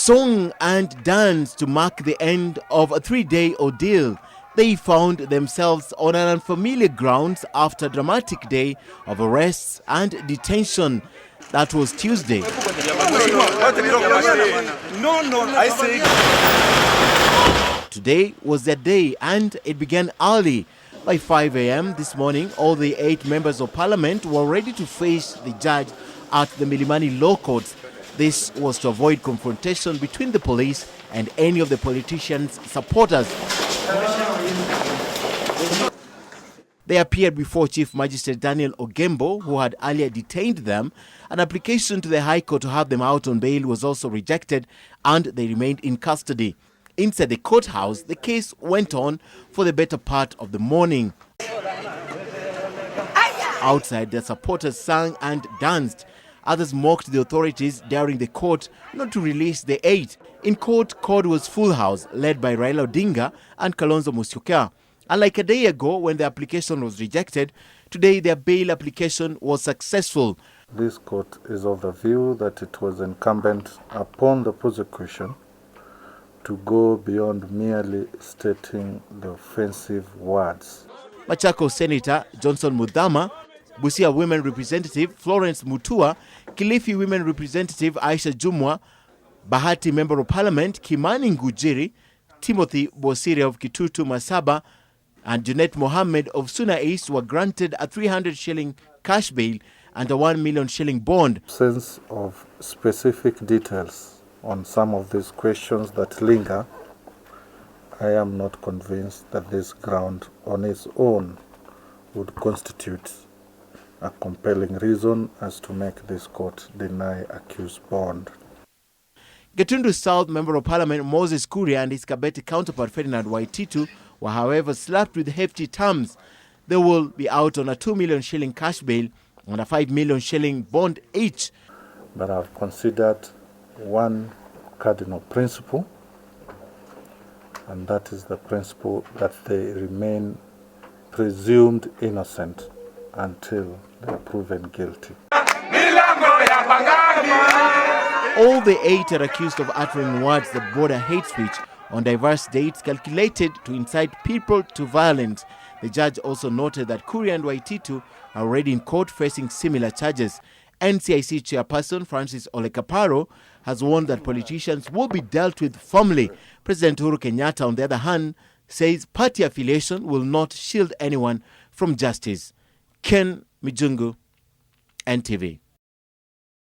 Song and dance to mark the end of a 3-day ordeal. They found themselves on an unfamiliar grounds after a dramatic day of arrests and detention. That was Tuesday. Today was their day and it began early. By 5 a.m. this morning, all the 8 members of parliament were ready to face the judge at the Milimani Law Courts. This was to avoid confrontation between the police and any of the politicians' supporters. They appeared before Chief Magistrate Daniel Ogembo, who had earlier detained them. An application to the High Court to have them out on bail was also rejected, and they remained in custody. Inside the courthouse, the case went on for the better part of the morning. Outside, their supporters sang and danced. Others mocked the authorities during the court not to release the 8. In court, CORD was full house, led by Raila Odinga and Kalonzo Musyoka. Unlike a day ago when the application was rejected, today their bail application was successful. This court is of the view that it was incumbent upon the prosecution to go beyond merely stating the offensive words. Machakos Senator Johnson Muthama, Busia Women Representative Florence Mutua, Kilifi Women Representative Aisha Jumwa, Bahati Member of Parliament Kimani Ngujiri, Timothy Bosiri of Kitutu Masaba, and Junet Mohammed of Suna East were granted a 300 shilling cash bail and a 1 million shilling bond. Sense of specific details on some of these questions that linger, I am not convinced that this ground on its own would constitute a compelling reason as to make this court deny accused bond. Gatundu South Member of Parliament Moses Kuria and his Kabete counterpart Ferdinand Waititu were however slapped with hefty terms. They will be out on a 2 million shilling cash bail and a 5 million shilling bond each. But I've considered one cardinal principle, and that is the principle that they remain presumed innocent until they are proven guilty. All the 8 are accused of uttering words that border hate speech on diverse dates calculated to incite people to violence. The judge also noted that Kuria and Waititu are already in court facing similar charges. NCIC chairperson Francis Olekaparo has warned that politicians will be dealt with firmly. President Uhuru Kenyatta, on the other hand, says party affiliation will not shield anyone from justice. Ken Mijungu, NTV.